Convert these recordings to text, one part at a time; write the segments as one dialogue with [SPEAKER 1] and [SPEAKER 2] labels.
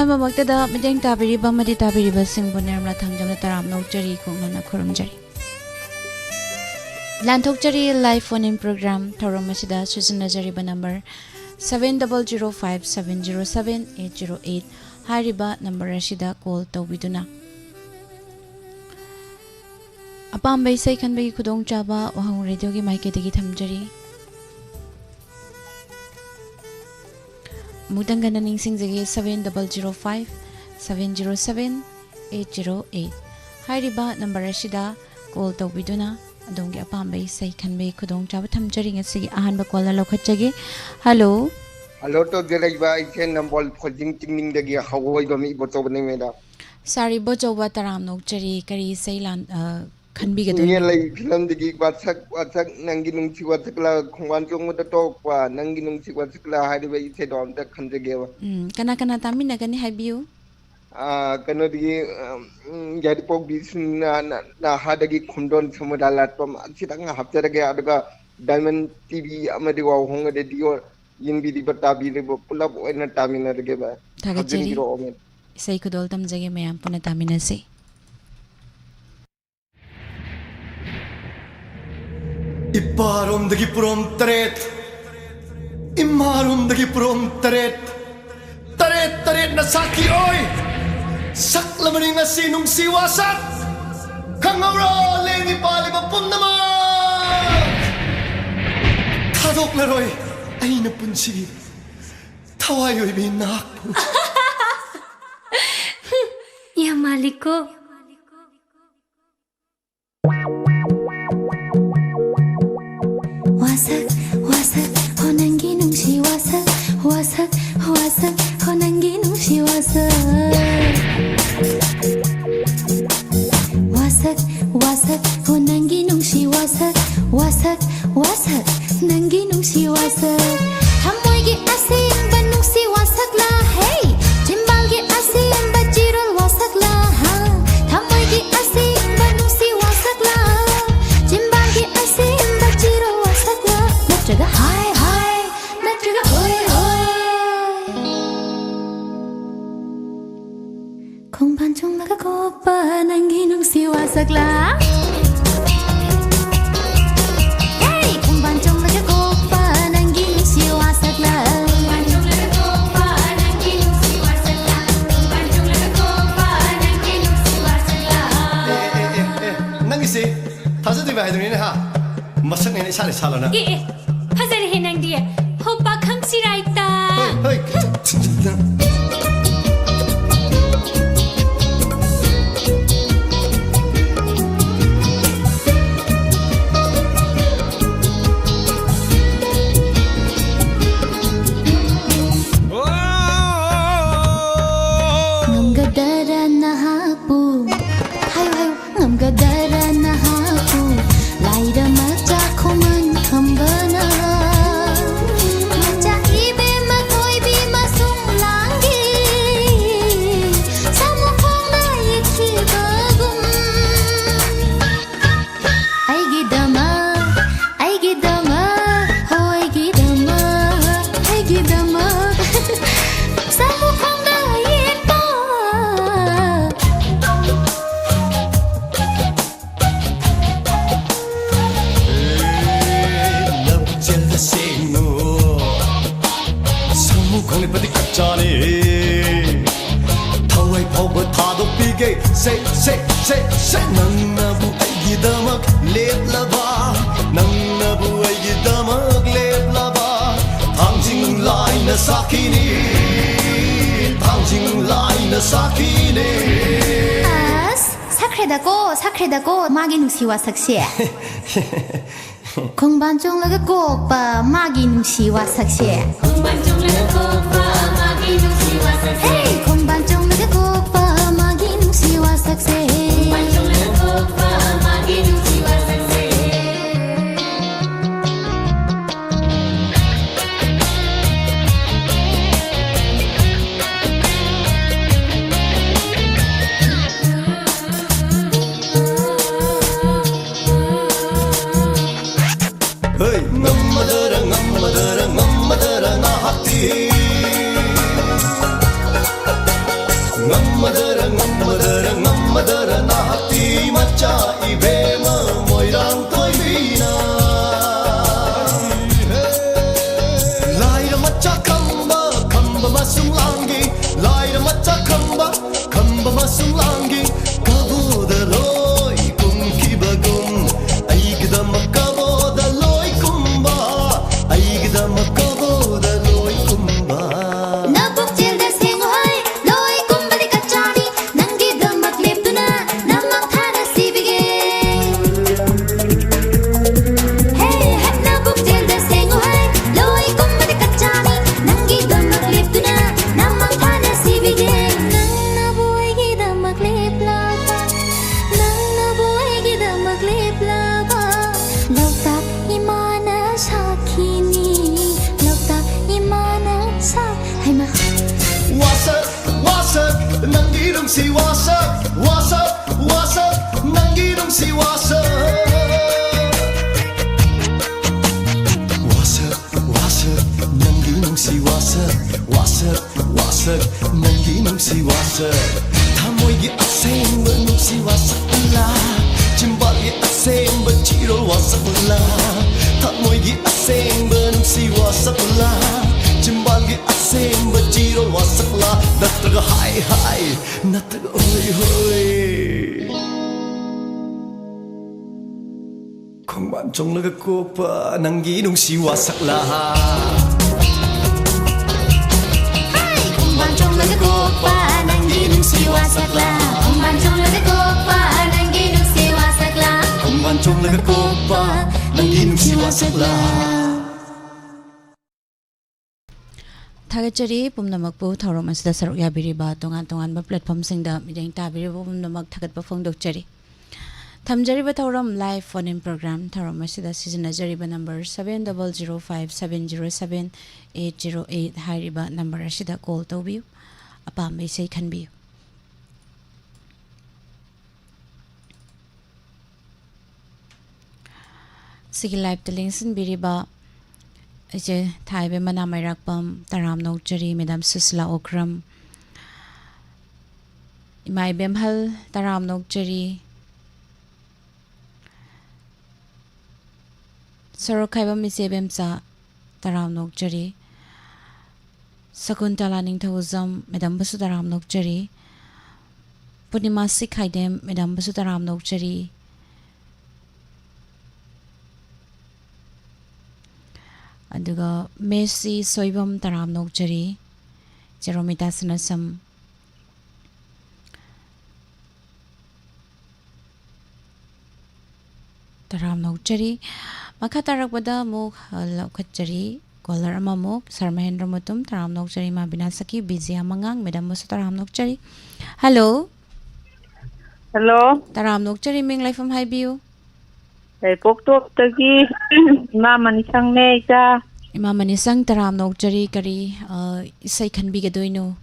[SPEAKER 1] ꯑꯍꯥꯟꯕꯃꯛꯇꯗ ꯃꯇꯦꯡ ꯇꯥꯕꯤꯔꯤꯕ ꯑꯃꯗꯤ ꯇꯥꯕꯤꯔꯤꯕꯁꯤꯡꯕꯨ Nirmala ꯊꯥꯡꯖꯝꯅ ꯇꯔꯥꯝ ꯅꯣꯛꯆꯔꯤ ꯀꯣꯛꯅꯅ ꯈꯨꯔꯨꯝꯖꯔꯤ ꯂꯥꯟꯊꯣꯛꯆꯔꯤ live phone in programme ꯊꯧꯔꯝ ꯑꯁꯤꯗ ꯁꯤꯖꯤꯟꯅꯖꯔꯤꯕ ꯅꯝꯕꯔ 7005707808 ꯍꯥꯏꯔꯤꯕ ꯅꯝꯕꯔ ꯑꯁꯤꯗ ꯀꯣꯜ ꯇꯧꯕꯤꯗꯨꯅ ꯑꯄꯥꯝꯕ ꯏꯁꯩ ꯈꯟꯕꯒꯤ ꯈꯨꯗꯣꯡꯆꯥꯕ ꯋꯥꯍꯪ ꯔꯦꯗꯤꯑꯣꯒꯤ ꯃꯥꯏꯀꯩꯗꯒꯤ ꯊꯝꯖꯔꯤ ꯑꯃꯨꯛꯇꯪ ꯒꯟꯅ ꯅꯤꯡꯁꯤꯡꯖꯒꯦ 7005707808 ꯍꯥꯏꯔꯤꯕ ꯅꯝꯕꯔ ꯑꯁꯤꯗ ꯀꯣꯜ ꯇꯧꯕꯤꯗꯨꯅ ꯑꯗꯣꯝꯒꯤ ꯑꯄꯥꯝꯕ ꯏꯁꯩ ꯈꯟꯕꯒꯤ ꯈꯨꯗꯣꯡꯆꯥꯕ ꯊꯝꯖꯔꯤ ꯉꯁꯤꯒꯤ ꯑꯍꯥꯟꯕ ꯀꯣꯜ ꯂꯧꯈꯠꯆꯒꯦ ꯍꯜꯂꯣ
[SPEAKER 2] ꯍꯜꯂꯣ ꯇꯧꯖꯔꯛꯏꯕ ꯑꯩꯁꯦ ꯅꯝꯕꯣꯜ ꯐꯣꯜꯖꯤꯡ ꯆꯤꯡꯅꯤꯡꯗꯒꯤ ꯍꯧꯑꯣꯏꯕ ꯃꯤ ꯏꯕꯣꯆꯧꯕꯅꯤ ꯃꯦꯗꯥꯝ
[SPEAKER 1] ꯁꯥꯔꯤꯕ ꯆꯧꯕ ꯇꯔꯥꯝ ꯅꯣꯛꯆꯔꯤ ꯀꯔꯤ ꯏꯁꯩ ꯈꯟꯕꯤꯒꯗꯣꯏꯅꯣ
[SPEAKER 2] ꯏꯉꯦꯜ ꯂꯩ ꯐꯤꯂꯝꯗꯒꯤ ꯋꯥꯁꯛ ꯅꯪꯒꯤ ꯅꯨꯡꯁꯤ ꯋꯥꯁꯛꯂ ꯈꯣꯡꯕꯥꯟ ꯆꯣꯡꯕꯗ ꯇꯣꯛꯄ ꯅꯪꯒꯤ ꯅꯨꯡꯁꯤ ꯋꯥꯁꯛꯂ ꯍꯥꯏꯔꯤꯕ ꯏꯁꯩꯗꯣ ꯑꯝꯇ ꯈꯟꯖꯒꯦꯕ
[SPEAKER 1] ꯀꯅꯥ ꯀꯅꯥ ꯇꯥꯃꯤꯟꯅꯒꯅꯤ ꯍꯥꯏꯕꯤꯌꯨ
[SPEAKER 2] ꯀꯩꯅꯣꯗꯒꯤ ꯌꯥꯏꯔꯤꯄꯣꯛꯕꯤꯁꯤꯡꯅ ꯅꯍꯥꯗꯒꯤ ꯈꯨꯝꯗꯣꯟ ꯁꯃꯨꯗ꯭ꯔ ꯂꯥꯠꯄ ꯑꯁꯤꯇꯪ ꯍꯥꯞꯆꯔꯒꯦ ꯑꯗꯨꯒ ꯗꯥꯏꯃꯟ ꯇꯤꯚꯤ ꯑꯃꯗꯤ ꯋꯥꯎꯍꯣꯡ ꯔꯦꯗꯤꯑꯣ ꯌꯦꯡꯕꯤꯔꯤꯕ ꯇꯥꯕꯤꯔꯤꯕ ꯄꯨꯂꯞ ꯑꯣꯏꯅ ꯇꯥꯃꯤꯟꯅꯔꯒꯦ ꯚꯥꯏ
[SPEAKER 1] ꯊꯥꯒꯠꯆꯔꯤ
[SPEAKER 2] ꯊꯥꯖꯤꯟꯕꯤꯔꯛꯑꯣ
[SPEAKER 1] ꯏꯁꯩ ꯈꯨꯗꯣꯜ ꯇꯝꯖꯒꯦ ꯃꯌꯥꯝ ꯄꯨꯟꯅ ꯇꯥꯃꯤꯟꯅꯁꯤ
[SPEAKER 3] Iparomdagi purom teret Imaromdagi purom teret Teret teret na saki oy Saklamani nga sinong siwasak Kangawra lengi paliba punnaman Kadok laroy ay napunsigi Tawayoy binakpo
[SPEAKER 4] Ya maliko Wasak, wasak, honanggi nungshi wasak Wasak, wasak, honanggi nungshi wasak Wasak, wasak, honanggi nungshi wasak Wasak, wasak, nanggi nungshi wasak Hamoygi asin ba nungshi wasak la hey Jimbalgi asin ba jirol wasak la ha Hamoygi asin ba nungshi wasak la Jimbalgi asin ba jirol wasak la Natraga hi hi Natraga oi oi Kung banchong laga kopa Nanggi nungshi wasak la Hey kung banchong laga kopa Nanggi nungshi wasak la Banchong laga kopa Nanggi nungshi wasak la Banchong laga kopa Nanggi nungshi wasak la
[SPEAKER 3] Nangisi Tazadi ba haidungini ha Masak nene sari salana
[SPEAKER 4] Hazar he nang dia Hoppa khamsi raita
[SPEAKER 3] Hey
[SPEAKER 4] Ngamgadara na hapu Hayo ngamgadara na hapu Laida macha kuman kambana Macha ibe makoy bi masung langi Samukong na iki bagum Ay gidama Ho ay gidama Samukong na ito
[SPEAKER 3] Nabjel da seno Samukong pati kachane Thawai phawba thado pige Say Nang nabu ay gidamak leplaba Nang nabu ay gidamak leplaba Thangjing lai na sakini Thangjing lai na sakini
[SPEAKER 4] 사크레다고 마기 누시와 삭시에 공반종 라가 꼭바 마기 누시와 삭시에 공반종 라가 꼭바 마기 누시와 삭시에 헤이 공반종 라가 꼭바 마기 누시와 삭시에 공반종 라가 꼭바 마기 누시와 삭시에
[SPEAKER 3] Ngammadara nahati masung langi lai macha khamba khamba masung langi kabo da loi kum ki bagum ai gidam kabo da loi kumba ai gidam kabo da loi kumba
[SPEAKER 4] Nabuk jilda sengoy loy kumbali kachani nangi damak leptuna namak thana sibige Hey nabuk jilda sengoy loy kumbali kachani nangi damak leptuna namak thana sibige nang naboy gi damak leplaba nang naboy gi damak leplaba loktak imana sakhini loktak imana sak haima
[SPEAKER 3] wasak wasak nangi dum si wasak wasak wasak nangi dum si wasak wasak wasak nangi dum si wasak wasak wasak nangi dum si wasak thamoy gi aseng ba num si wasak la chimbal gi aseng ba chiro wasak la thamoy gi aseng ba num si wasak la chimbal gi aseng ba chiro wasak la natraga hai hai natraga oi hoi không bạn trong là cô pa nangi nung si wasak la
[SPEAKER 4] Kumban chong laga kopa nangi nung si wasak la Kumban chong laga kopa nangi nung si wasak la
[SPEAKER 3] không bạn trong là cô pa nangi nung si wasak la
[SPEAKER 1] Thagachari pumnamakpu thorom asida saruk yabiriba tongan tongan ba platform singda mideng tabiriba pumnamak thagat ba phongdokchari thamjariba thorom live phone in program thorom asida sizinajariba number 7005707808 hairiba number asida call tobiu apambe sei khanbiu sigi live telingsin biriba Eje thaibe mana mairakpam taram nokchari madam Susla Okram imai bemhal taram nokchari Sorokhaiba mise bemcha taram nokchari Sakuntala ningthozam madam basu taram nokchari Purnima Sikhaidem madam basu taram nokchari Aduga Messi Soibam Taram Nokchari Jeromita Sanasam Taram Nokchari Makatarakbada Muk Lokachari Kolar Amamuk Sarmahendra Mutum Taram Nokchari Mabinasaki Bizia Mangang Madam Musu Taram Nokchari Hello
[SPEAKER 5] Hello,
[SPEAKER 1] Taram Nokchari Ming Life from Highview
[SPEAKER 5] poktok tagi mama ni sang ne cha
[SPEAKER 1] Imam Manisang Taram Nokchari Kari Isai Khanbi Gadoino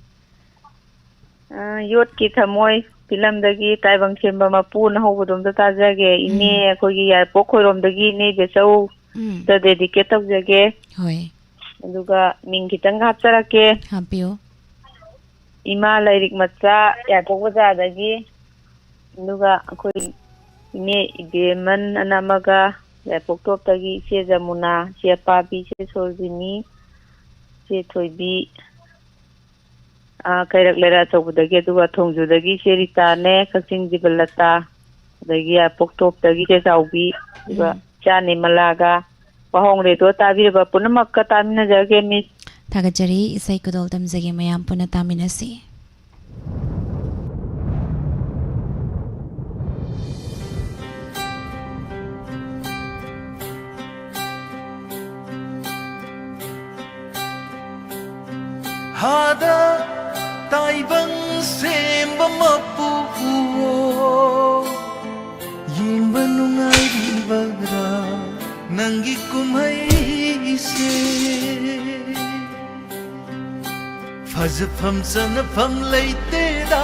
[SPEAKER 5] yot ki thamoi filam dagi taibang chemba mapu na hobodom da tajage ine akogi ya pokhorom dagi ne besau da dedicate tok jage
[SPEAKER 1] Hoi
[SPEAKER 5] aduga ming kitang hapcharake
[SPEAKER 1] Happio
[SPEAKER 5] ima lairik macha ya pokbaja dagi aduga akoi ine ideman anamaga ya poktok tagi che jamuna che papi che solbini che thoibi kairak lera chobudagi aduga thongjudagi che ritane kaksing jibalata dagi ya poktok tagi che chaubi aduga chane malaga pahong re to tabirba punamak ka tamina jage mi
[SPEAKER 1] Thagachari Isai Kudol Tamzagi Mayam Puna Taminasi
[SPEAKER 6] Hada taibang semba mapu yimba nungai dibagra nangi kumai se faz pham san pham leite da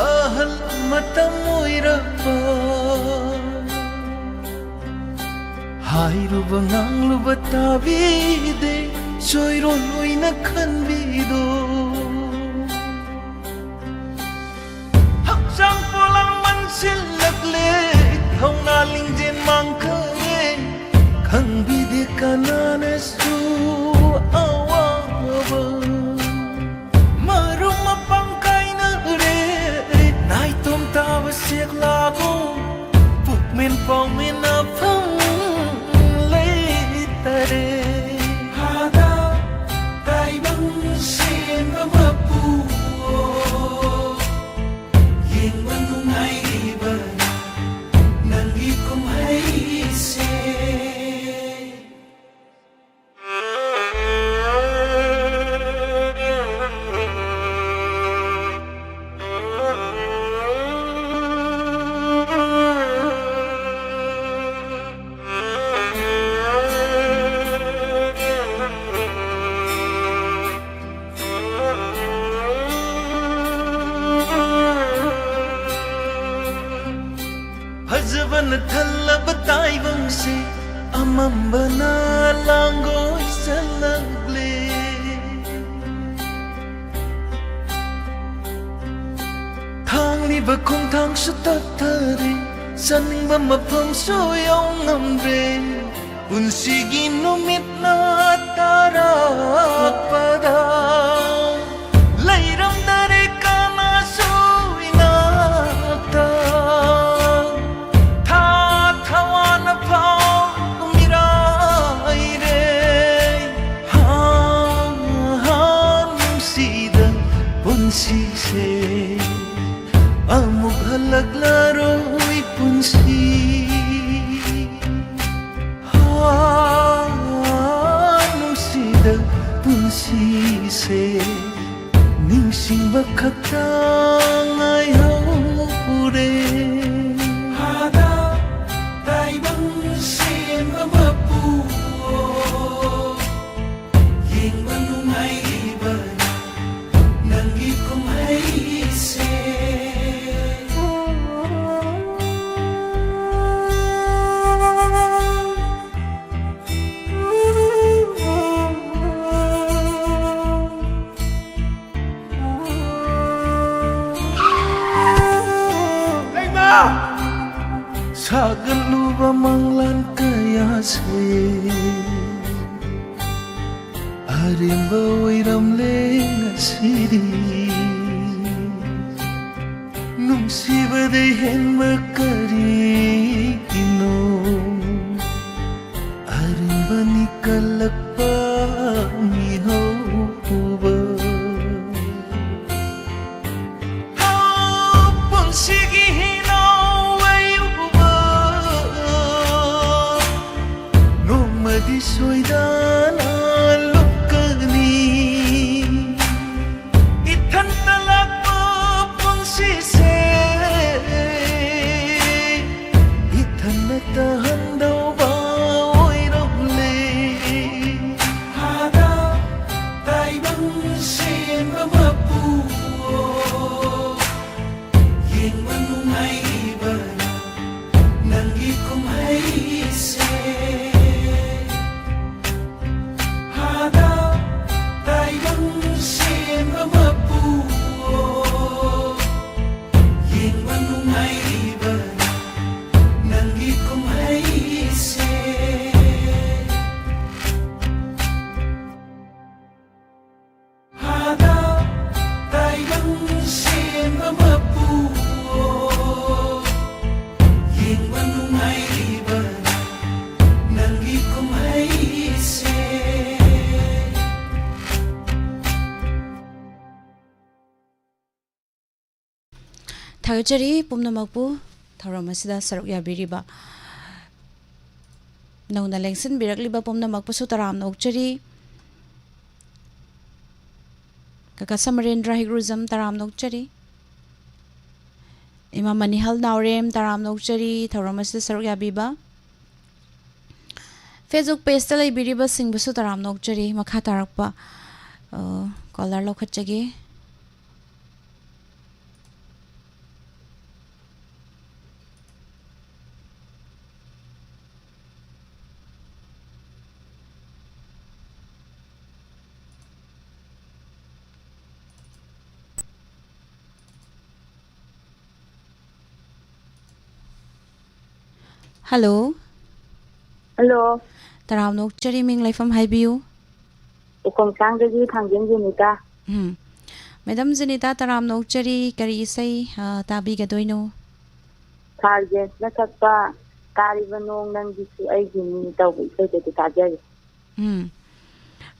[SPEAKER 6] ahal matam oirapa hairu bangang lu batabi de soiron oina khanbido hakjang polang mansil lakle thongna lingjen mangkhe khangbide kanane su awaba थल्लब ताइबंगसे अमंबना लांगोई सलगले थांगलिबा खोंथांसु तत्तरे चनिंबा मफमसु यौंगमद्रे पुंसिगी नुमितना ताराकपदा लैरमदरे कानासु इनाक्ता था थवान फाव मिराइरे हाँ नुंसीदा पुंसिसे अमुक हलगलारोई पुंसी नुंसीदा पुंसीसे ningsingba khaktang ai hauure hada taibang sema mapu yengba nungai ba nangi kumai se Sagaluba manglan kaya se Arimba wairam lenga siri Nung siba de henma kari ino Arimba nikalakpa mi hauba Hau sige di soidana lukani ithan talakpa punsi se ithan tahan dau ba oirole hada taibang sem mapu yeng manungai ba nangi kumai se
[SPEAKER 1] Thagachari pumnamakpu thauramasida saruk yabiriba nauna lengsin birakliba pumnamakpu su taramna ukchari kaka Samarendra Higruzam taramna ukchari Ima Manihal Naurem taramna ukchari thauramasida saruk yabiba Facebook page ta laibiriba singbu su taramna ukchari makha tarakpa caller lokhatchagi Hello.
[SPEAKER 5] Hello.
[SPEAKER 1] Taram nok chari ming laifam haibiu.
[SPEAKER 5] Ikom sang de ji thangjin Jenita.
[SPEAKER 1] Madam Jenita taram nok chari kari isai tabi gadoino.
[SPEAKER 5] Target na sakpa karibanong nang gisu ay gini taw isai de tajay.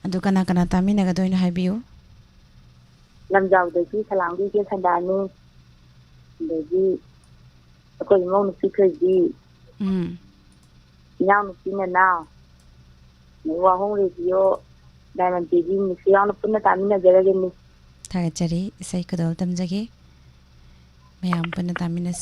[SPEAKER 1] Adu kana kana tami na gadoino haibiu.
[SPEAKER 5] Lamjaw de ji salang di ke thandani. De ji ko imong si ji. Yang nukinya now, Nawa Home Radio, Diamond TV, Missian of Punatamina Jaragan.
[SPEAKER 1] Thagachari, Saikadol Tamjagi, Mayam Punatamina.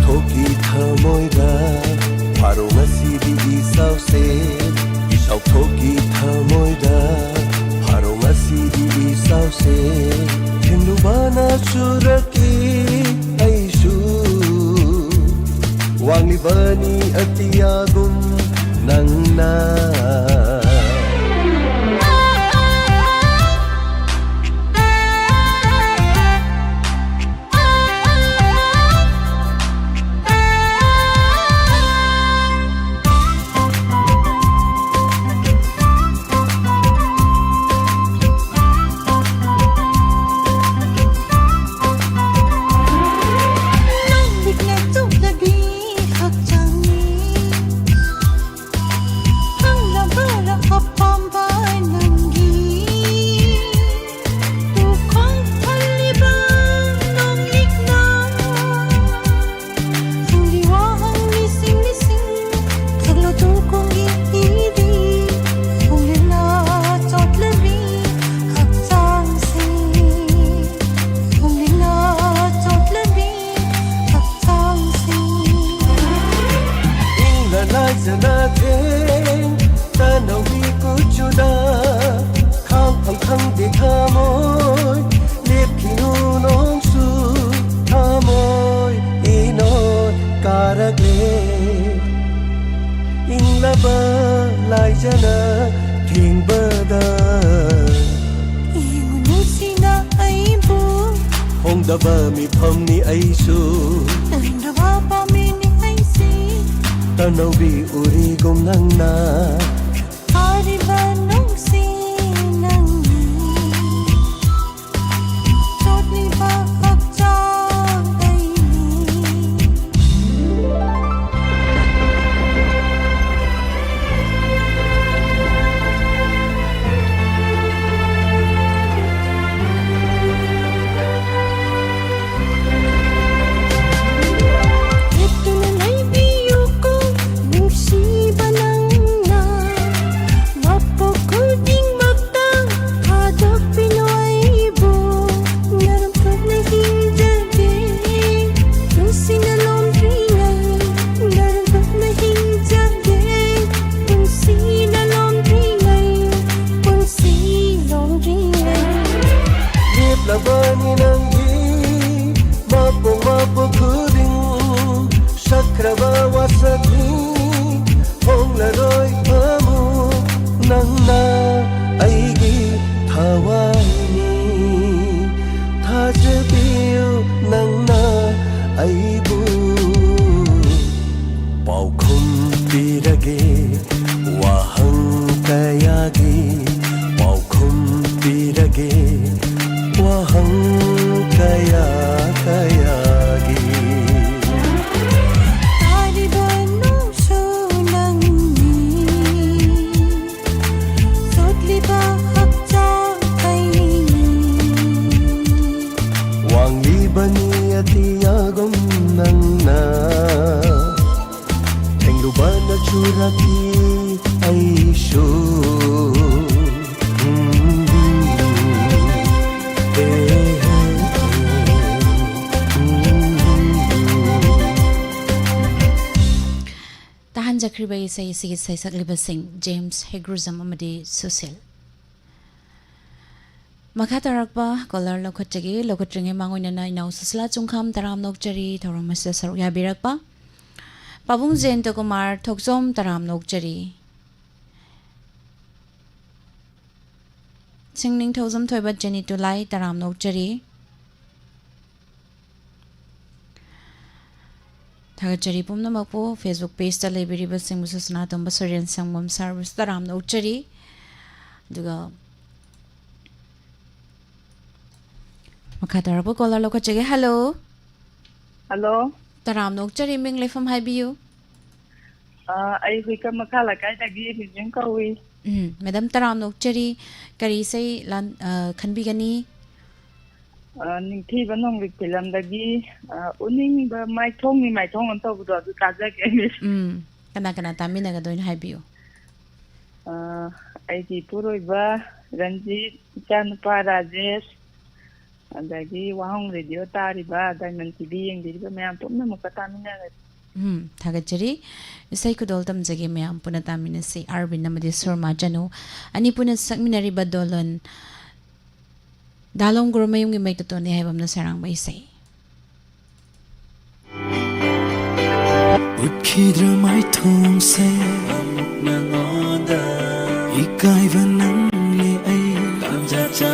[SPEAKER 3] ꯆꯥꯎꯊꯣꯛꯀꯤ ꯊꯃꯣꯏꯗ ꯐꯥꯔꯣ ꯉꯁꯤꯗꯤ ꯏꯁꯥꯎꯁꯦ ꯆꯥꯎꯊꯣꯛꯀꯤ ꯊꯃꯣꯏꯗ ꯐꯥꯔꯣ ꯉꯁꯤꯗꯤ ꯏꯁꯥꯎꯁꯦ ꯊꯦꯡꯂꯨꯕꯅ ꯆꯨꯔꯛꯏ ꯑꯩꯁꯨ ꯋꯥꯡꯂꯤꯕꯅꯤ ꯑꯇꯤꯌꯥꯒꯨꯝ ꯅꯪꯅ
[SPEAKER 1] ꯖꯈ꯭ꯔꯤꯕ ꯏꯁꯩ ꯑꯁꯤꯒꯤ ꯁꯩꯁꯛꯂꯤꯕꯁꯤꯡ James ꯍꯦꯒ꯭ꯔꯨꯖꯝ ꯑꯃꯗꯤ ꯁꯨꯁꯤꯜ ꯃꯈꯥ ꯇꯥꯔꯛꯄ ꯀꯣꯂꯔ ꯂꯧꯈꯠꯆꯒꯦ ꯂꯧꯈꯠꯇ꯭ꯔꯤꯉꯩ ꯃꯥꯡꯑꯣꯏꯅꯅ ꯏꯅꯥꯎ ꯁꯨꯁꯤꯂꯥ ꯆꯨꯡꯈꯥꯝ ꯇꯔꯥꯝ ꯅꯣꯛꯆꯔꯤ ꯊꯧꯔꯝ ꯑꯁꯤꯗ ꯁꯔꯨꯛ ꯌꯥꯕꯤꯔꯛꯄ ꯄꯥꯕꯨꯡ ꯖꯌꯟꯇꯀꯨꯃꯥꯔ ꯊꯣꯛꯆꯣꯝ ꯇꯔꯥꯝ ꯅꯣꯛꯆꯔꯤ ꯁꯤꯡꯅꯤꯡ ꯊꯧꯖꯝ ꯊꯣꯏꯕ ꯖꯦꯅꯤ ꯇꯨꯂꯥꯏ ꯇꯔꯥꯝ ꯅꯣꯛꯆꯔꯤ ꯊꯥꯒꯠꯆꯔꯤ ꯄꯨꯝꯅꯃꯛꯄꯨ ꯐꯦꯁꯕꯨꯛ ꯄꯦꯖꯇ ꯂꯩꯕꯤꯔꯤꯕꯁꯤꯡꯕꯨꯁꯨ ꯁꯅꯥꯇꯣꯝꯕ ꯁꯣꯔꯦꯟ ꯁꯪꯕꯝ ꯁꯥꯔꯕꯤꯁ ꯇꯔꯥꯝ ꯅꯣꯛꯆꯔꯤ ꯑꯗꯨꯒ ꯃꯈꯥ ꯇꯥꯔꯛꯄ ꯀꯣꯂꯔ ꯂꯧꯈꯠꯆꯒꯦ ꯍꯜꯂꯣ
[SPEAKER 5] ꯍꯜꯂꯣ
[SPEAKER 1] ꯇꯔꯥꯝ ꯅꯣꯛꯆꯔꯤ ꯃꯤꯡ ꯂꯩꯐꯝ ꯍꯥꯏꯕꯤꯌꯨ
[SPEAKER 5] ꯑꯩ ꯍꯨꯏꯀ ꯃꯈꯥ ꯂꯩꯀꯥꯏꯗꯒꯤ ꯃꯤꯖꯤꯡ ꯀꯧꯏ
[SPEAKER 1] ꯃꯦꯗꯥꯝ ꯇꯔꯥꯝ ꯅꯣꯛꯆꯔꯤ ꯀꯔꯤ ꯏꯁꯩ ꯈꯟꯕꯤꯒꯅꯤ
[SPEAKER 5] ꯅꯤꯡꯊꯤꯕ ꯅꯣꯡꯂꯤꯛ ꯐꯤꯂꯝꯗꯒꯤ ꯎꯅꯤꯡꯕ ꯃꯥꯏꯊꯣꯡꯅꯤ ꯃꯥꯏꯊꯣꯡ ꯑꯃ ꯇꯧꯕꯗꯣ ꯑꯗꯨ ꯇꯥꯖꯒꯦ
[SPEAKER 1] ꯀꯅꯥ ꯀꯅꯥ ꯇꯥꯃꯤꯟꯅꯒꯗꯣꯏꯅꯣ ꯍꯥꯏꯕꯤꯌꯨ
[SPEAKER 5] ꯑꯩꯒꯤ ꯏꯄꯨꯔꯣꯏꯕ ꯔꯟꯖꯤꯠ ꯏꯆꯥꯅꯨꯄꯥ ꯔꯥꯖꯦꯁ ꯑꯗꯒꯤ ꯋꯥꯍꯪ ꯔꯦꯗꯤꯑꯣ ꯇꯥꯔꯤꯕ ꯗꯥꯏꯃꯟ ꯇꯤꯚꯤ ꯌꯦꯡꯕꯤꯔꯤꯕ ꯃꯌꯥꯝ ꯄꯨꯝꯅꯃꯛꯀ ꯇꯥꯃꯤꯟꯅꯔꯦ
[SPEAKER 1] ꯊꯥꯒꯠꯆꯔꯤ ꯏꯁꯩ ꯈꯨꯗꯣꯜ ꯇꯝꯖꯒꯦ ꯃꯌꯥꯝ ꯄꯨꯟꯅ ꯇꯥꯃꯤꯟꯅꯁꯤ ꯑꯥꯔꯕꯤꯟ ꯑꯃꯗꯤ ꯁꯨꯔꯃꯥ ꯆꯅꯨ ꯑꯅꯤ ꯄꯨꯟꯅ ꯁꯛꯃꯤꯟꯅꯔꯤꯕ ꯗꯣꯂꯟ ꯗꯥꯂꯣꯡ ꯒꯨꯔꯨꯃꯌꯨꯝꯒꯤ ꯃꯩꯇꯣꯇꯣꯟꯅꯤ ꯍꯥꯏꯕ ꯑꯃꯅ ꯁꯩꯔꯥꯡꯕ ꯏꯁꯩ
[SPEAKER 3] Utkidra mai thong se amuk na ngoda ikaiva nang le ai tamja cha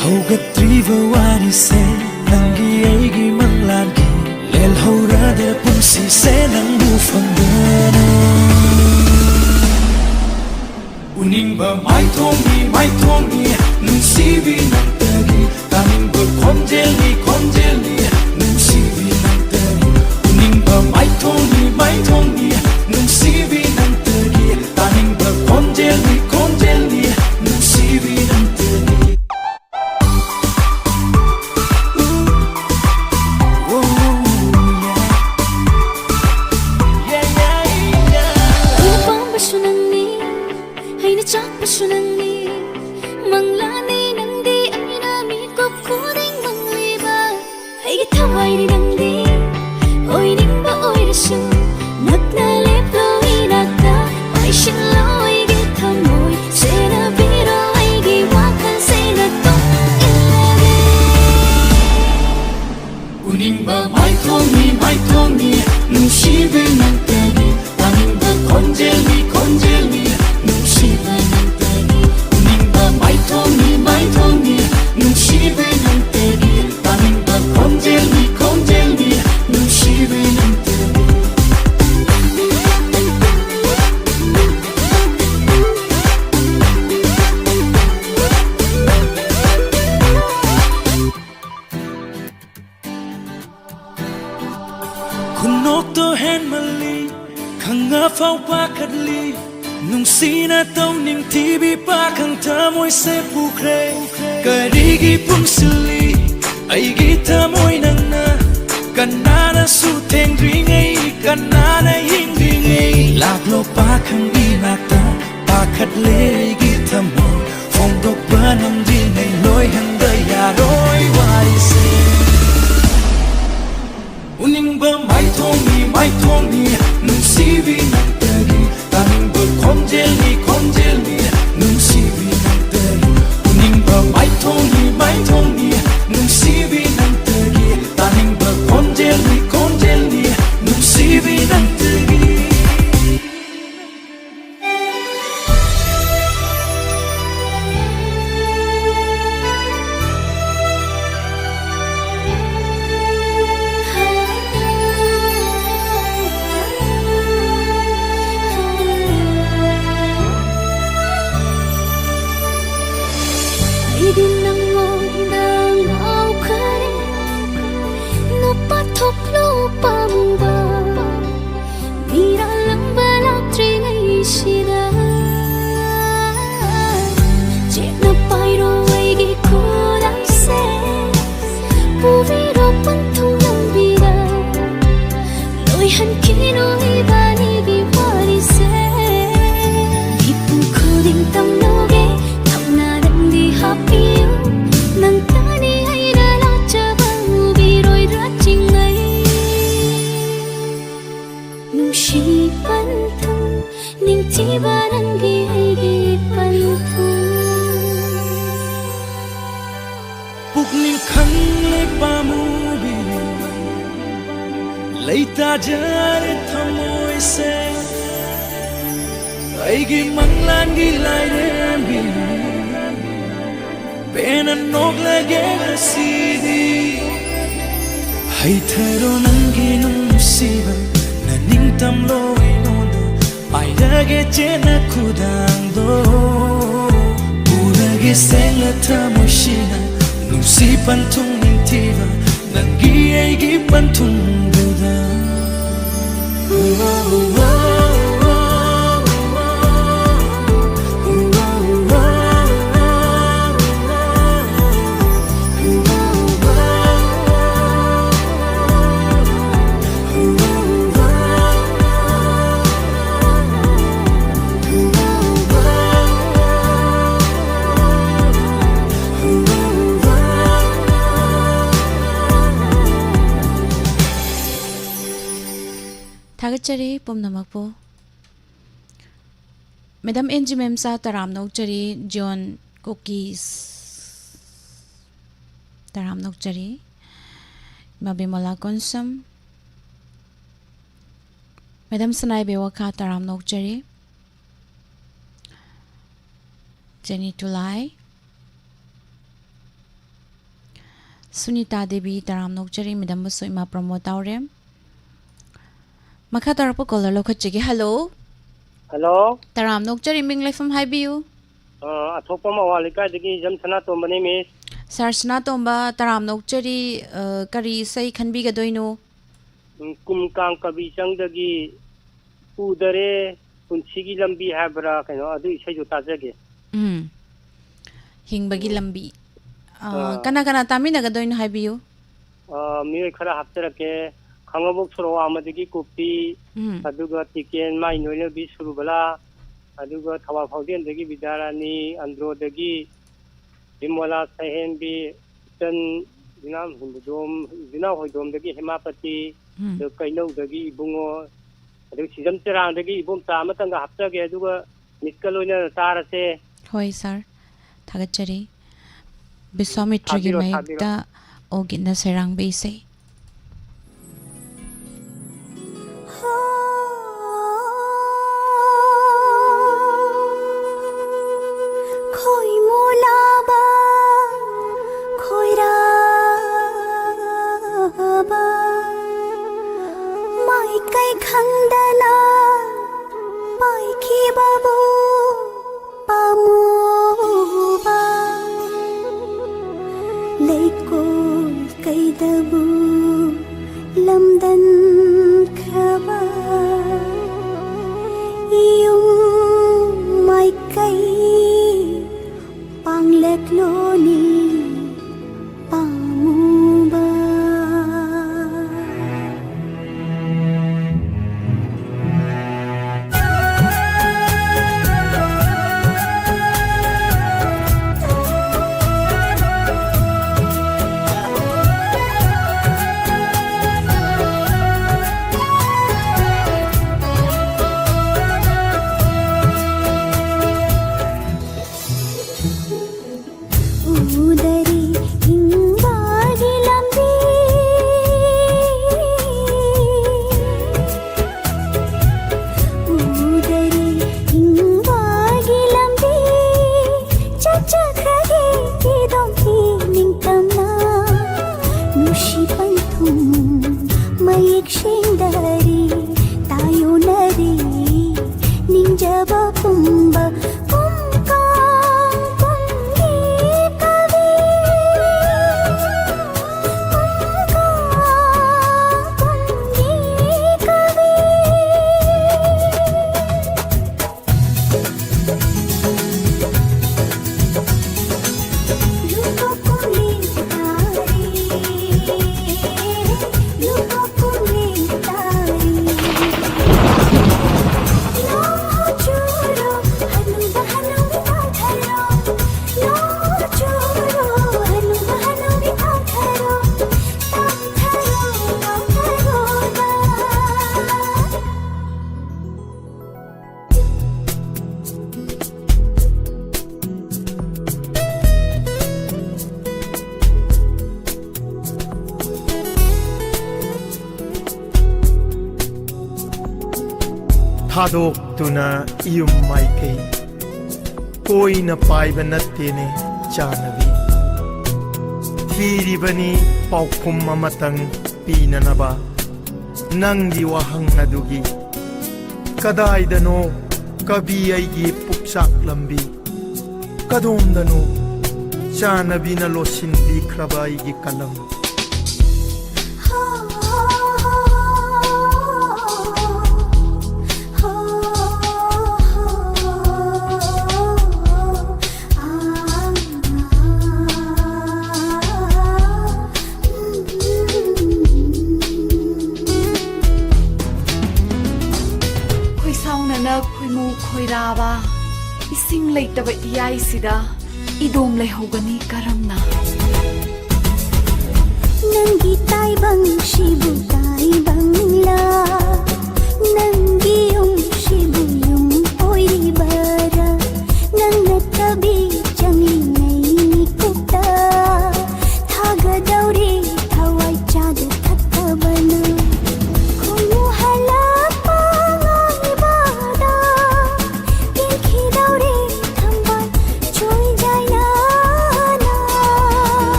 [SPEAKER 3] ho gatriva wari se nangi ai gi manglan gi lel hora de pumsi se nang bu fangana uning ba mai thong ni nung si vi nang tagi taning ba konjel ni nung si vi nang tagi uning ba mai thong ni nung si vi nang tagi taning ba konjel ni nung si vi nang tagi
[SPEAKER 1] थागतचरी पुमनमकपो madam एनजी मेमसा तराम नौचरी John कुकीज तराम नौचरी मबिमला कोनसम मैडम सनाई बेवखा तराम नौचरी जेनी तुलाई सुनीता देवी तराम नौचरी मैडम बसु इमा प्रमोद तावरे मखा तरपो कॉलर लोखचगे हेलो
[SPEAKER 7] हेलो
[SPEAKER 1] तराम नौचरी मिंग लेफम हाइबियू
[SPEAKER 7] अथोपा मवालिकादगी जमसना तोंबने मिस
[SPEAKER 1] सरसना तोंबा तराम नौचरी करी सही खनबिगदोइनो
[SPEAKER 7] कुमकांग कवि चंगदगी उदरे पुंसीगी लंबी हैबरा कनो अदु इसेजु ताजगे
[SPEAKER 1] हिंबगी लंबी कना कना तामिनगदोइनो हाइबियू
[SPEAKER 7] मिय खरा हफ्तरके खंगबोक थरो आमदगी कुपी अदुगा टिकेन माइ नोइनो बि सुरुबला अदुगा थवा फाउंडेनदगी विद्यारानी अंद्रोदगी बिमोला सहेनबी तन दिनाम हुंदोम दिना होइदोमदगी हेमापति कैनौदगी इबुंगो अदु सिजम चरांदगी इबुम तामतंगा हफ्तगे अदुगा मिस्कलोइना तारसे
[SPEAKER 1] होय सर थागतचरी विश्वामित्रगी माइकता ओगिना सेरांग बेसे
[SPEAKER 4] खोई मोलाबा खोई राबा माई कई खंदना पाई की बाबू पामुबा लेको कई दबू लमदन खबा यूं माई कई पांगलेक लोनी पामुबा उदरी हिंबागी लंबी उदरी हिंबागी लंबी चचा खगे इदम ही निंकमना नुशी पंथुम मयिक शिंदरी तायो नरी निंजबा पुंबा
[SPEAKER 6] थादोक्तुना इयुम माइकई कोइना पाइबा नत्तेने चानबी पीरिबनी पाउखुम अमतंग पीननबा नंगी वाहंग अदुगी कदाइदनो कभी अइगी पुक्साक लंबी कदोमदनो चानबीना लोसिनबी ख्रबा अइगी कलम
[SPEAKER 8] खोइराबा इसिंग लेतबा इयाइसिदा इदोम लेहौगनी करमना नंगी ताइबंग शिबु ताइबंगला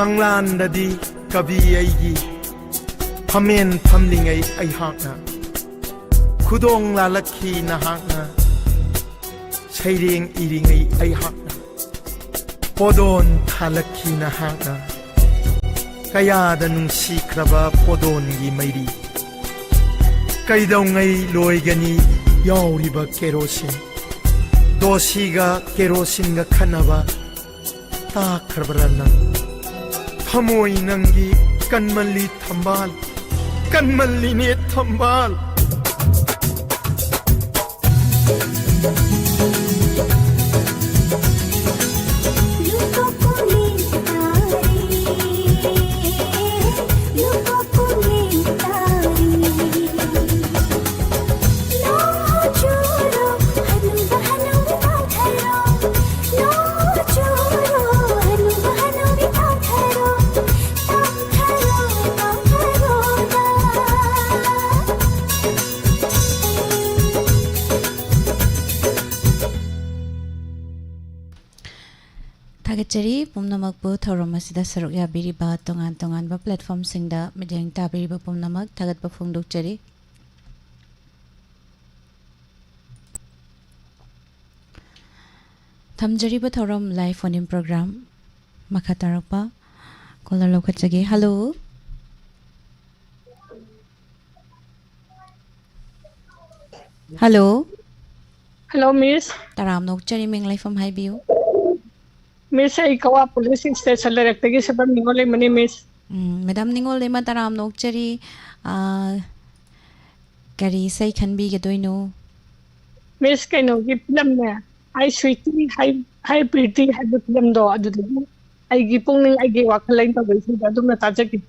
[SPEAKER 6] मंगलांददी कवि ऐगी फमेन फमलिंगै ऐहाकना खुदोंग लालखी नहाकना सैरेंग इरिंगै ऐहाकना पोदोन थालखी नहाकना कयादा नुंसीख्रबा पोदोनगी मैरी कैदौंगै लोइगनी याउरिबा केरोसिन दोसीगा केरोसिनगा खनबा ताख्रबरा नंग थमोई नंगी कन्मल्ली थंबाल कन्मल्ली ने थंबाल
[SPEAKER 1] थागतचरी पुमनमकबु थौरम असिदा सरुक याबिरिबा तोंगान तोंगानबा प्लेटफॉर्म सिंगदा मिडियंग ताबिरिबा पुमनमक थागतबा फोंदोकचरी थमजरिबा थौरम लाइव फोन इन प्रोग्राम मखा तारकपा कॉलर लोखचगे हेलो हेलो
[SPEAKER 9] हेलो मिस
[SPEAKER 1] ताराम नोकचरी मिंग लाइफम हाइबियो
[SPEAKER 9] मिस आई कवा पुलिस स्टेशन लेरक्तगी सबम निगोले मनी मिस
[SPEAKER 1] मैडम निगोल लेमा ताराम नोकचरी करी सही खनबीगदोइनो
[SPEAKER 9] मिस कइनोगी फिल्म ने आई स्वीटी हाई प्रीति हाई फिल्म दो अदुदगी आईगी पुंगनिंग आईगी वाखलाइन तबैसि अदुमना ताजकी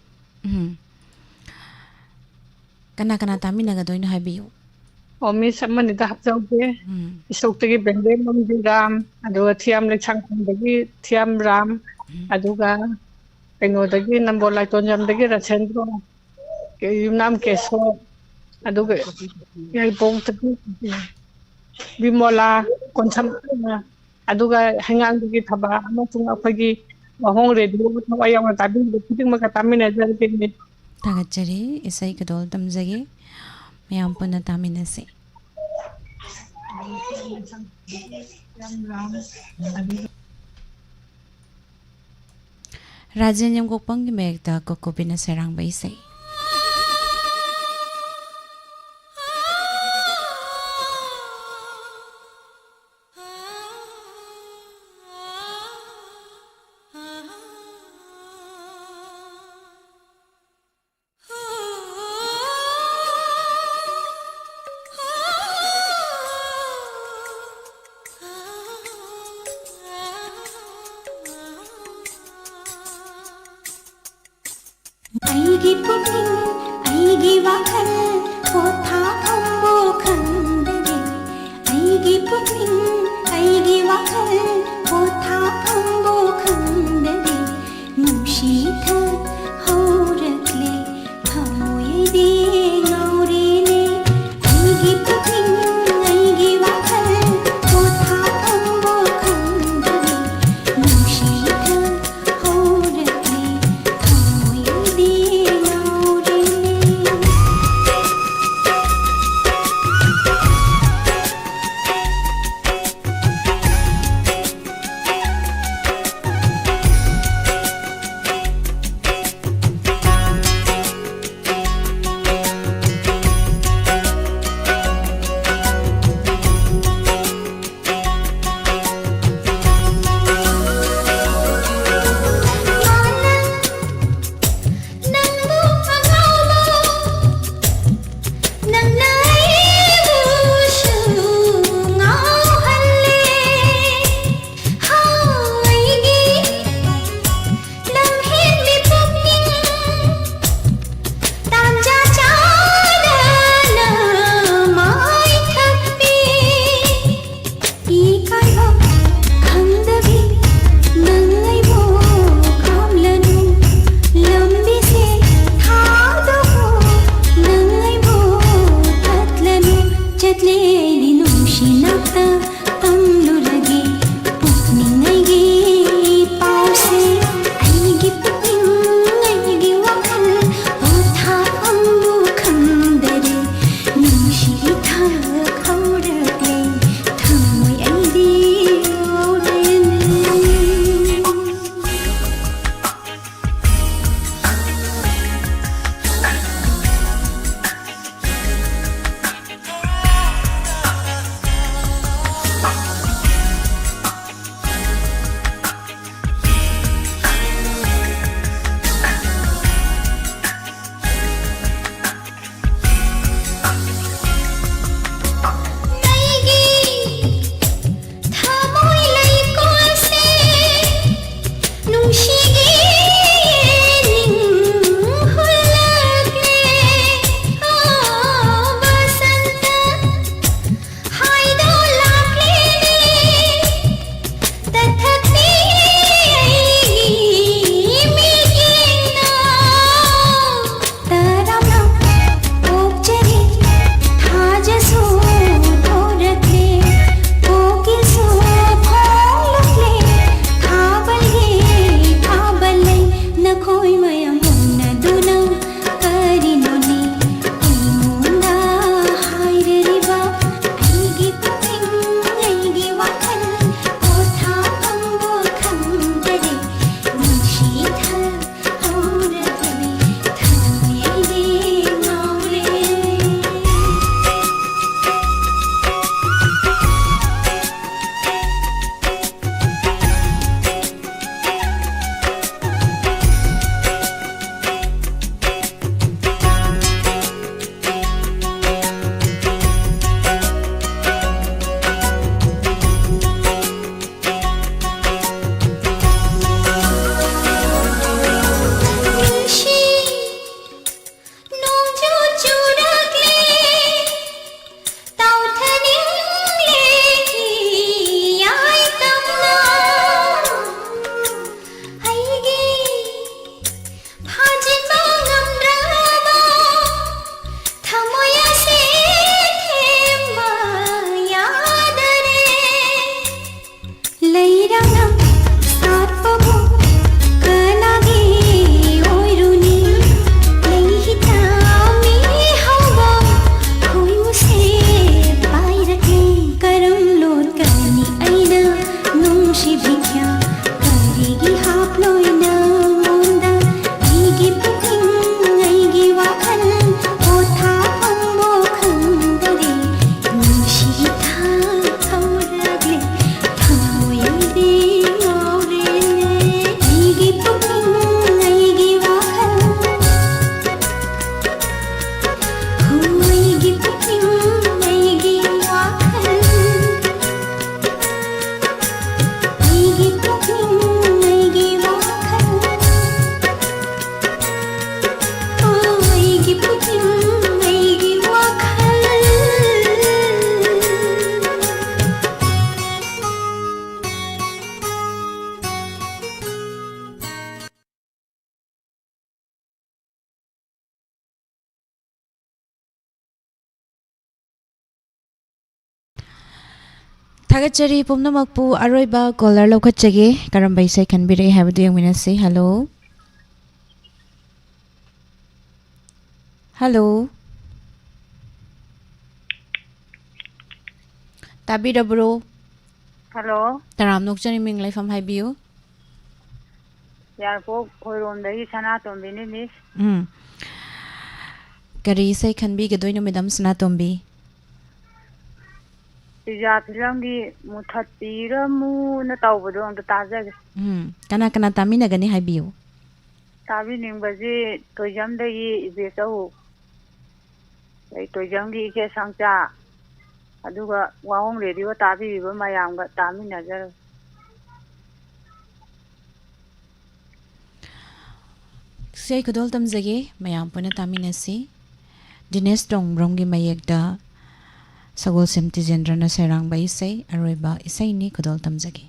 [SPEAKER 1] कना कना तामिनगदोइनो हाइबियो
[SPEAKER 9] ओ मिस अमनिदा हपजाउगे इसोक्तगी बेंगले ममदी राम अदुगा थियाम लेछांगदगी थियाम राम अदुगा कइनोदगी नंबोलाई तोंजमदगी रसेंद्रो के युनाम केसो अदुगा याई पोंगतगी बिमोला कोनसम अदुगा हंगांदगी थबा अमसुंग अखगी वहोंग रेडियो थवा यावना ताबिन खिदिंगमका तामिनजरगे
[SPEAKER 1] थागतचरी इसई कदोल तमजगे मैम पुनः तामिनसे राजन यमगोपंग मेगदा कोकोबिना सेरांग बैसे
[SPEAKER 4] आईगी पुकिंग आईगी वाखल पोथा खंबो खंदगे आईगी पुकिंग आईगी वाखल पोथा खंबो खंदगे नुशीथ हौरकले थमोयदे नौरेले आईगी पुकिंग आईगी वाखल पोथा खंबो खंदगे नुशीथ हौरकले थमोयदे नौरेले
[SPEAKER 1] थागतचरी पुमनमकपु अरोइबा कॉलर लौखतचगे करम्बा इसै खनबिरे हाबदु यंगमिनसे हेलो हेलो ताबिरब्रो
[SPEAKER 5] हेलो
[SPEAKER 1] तराम नोकचरी मिंग लाइफम हाइबियो
[SPEAKER 5] यारपोक खोइरोमदगी सनातोम्बिनी मिस
[SPEAKER 1] करी इसै खनबिगदोइनो मैडम सनातोम्बी
[SPEAKER 5] पिज्जा फिल्म की मुथत्तीरमून तौबदो अमता ताजगे
[SPEAKER 1] कना कना तामिनगनी हाइबियो
[SPEAKER 5] ताबी निंगबजी तोइजमदगी इबेचौ लै तोइजमगी इके संचा अदुगा वाहोंग रेडियो ताबीबा मयामगा तामिनजर
[SPEAKER 1] से खुदोल तमजगे मयाम पुना तामिनसी दिनेश टोंग्ब्रोंगी मयेकदा सगोल सिमती जेंद्रना सैरांगबा इसै अरोइबा इसैनी खुदोल तमजगे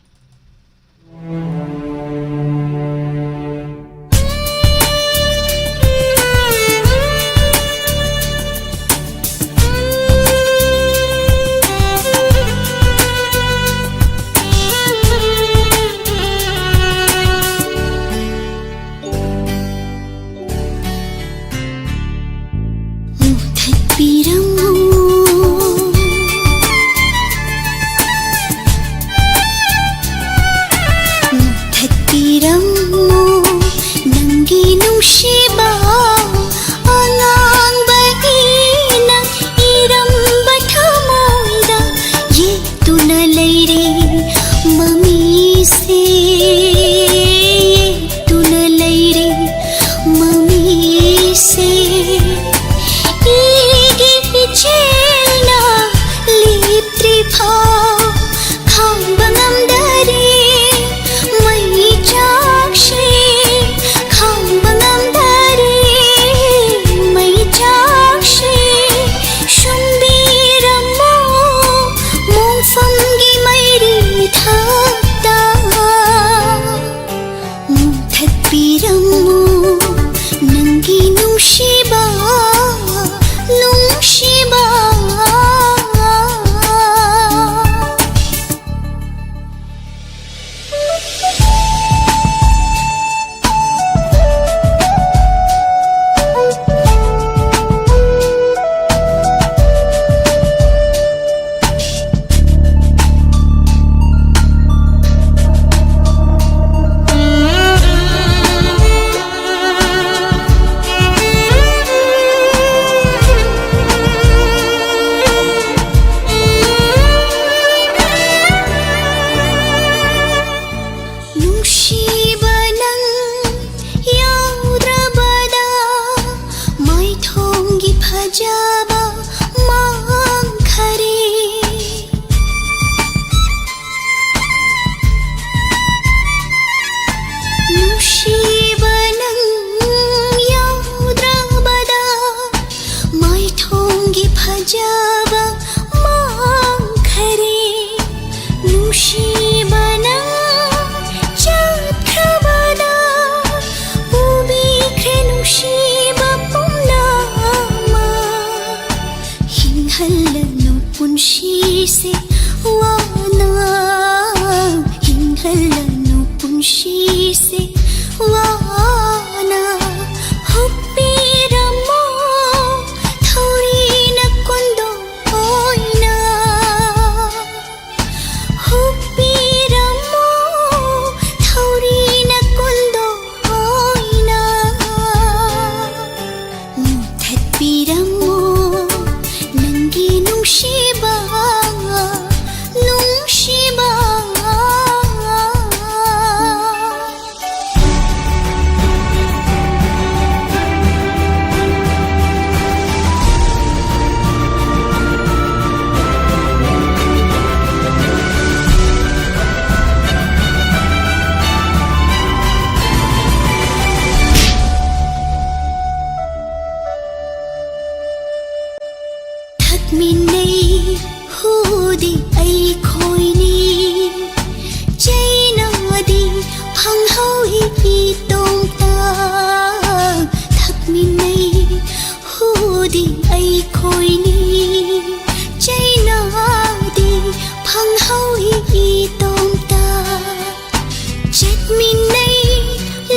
[SPEAKER 4] मिन्नई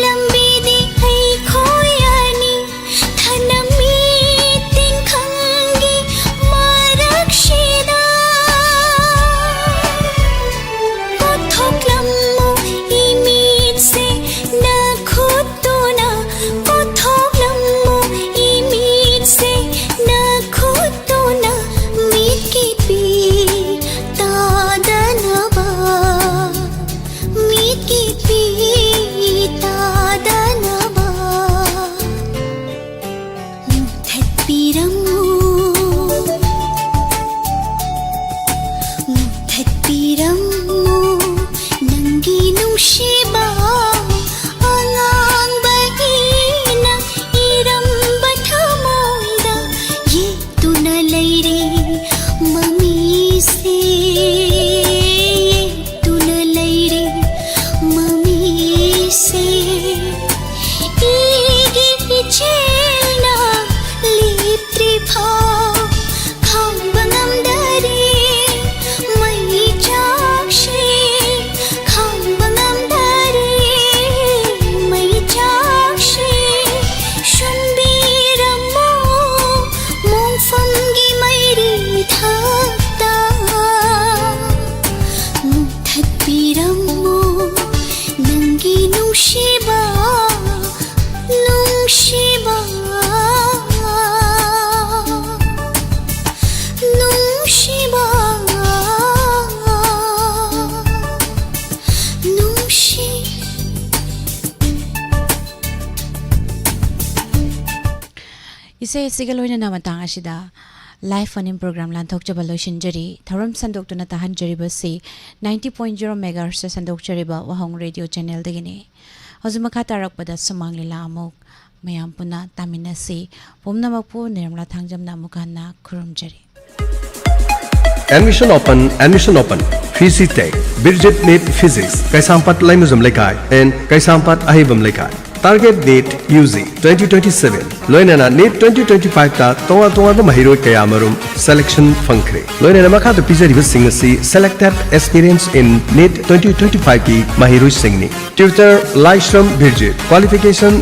[SPEAKER 4] लंबीदी ऐ खोयानी थनमी तिंखंगी मारक्षिदा कोथोक्लम्मो इमीत से न खुतुना कोथोक्लम्मो इमीत से न खुतुना मीत की पी तादनबा मीत की पी तादनबा मुथत्पिरमो मुथत्पिरमो नंगी नुंशिबा अलांबहीना इरंबा थमोइदा ये तुना लैरे ममी से तुना लैरे ममी से ईगी इचेलना लिप्त्री भाव खांबंगमदरे मई चाक्षे खांबंगमदरे मई चाक्षे शुंबीरमो मोंफंगी मैरी थाक्ता मुथत्पिरमो नंगी नुंशिबा नुंशिबा नुंशिबा नुंशि
[SPEAKER 1] Isay sigaloy na namatang asida. Live phone-in program lan thokjaba loishinjari tharam sandokna tahanjari basi 90.0 MHz sa sandokjari ba wahong radio channel degini hozuma khatarak pada sumang lila amok mayam puna tamina si pomna makpu nirmala thangjam na mukana khurumjari
[SPEAKER 10] Admission open Physics Tech Birjet NEET Physics Kaisampat Laimuzam Lekai and Kaisampat Ahibam Lekai Target NEET UG 2027 Loinana NEET 2025 ta tonga mahiro kayamarum selection funkre Loinana makha the pizza sing si selected experience in NEET 2025 ki mahiro singni Tutor Lysram Birjet Qualification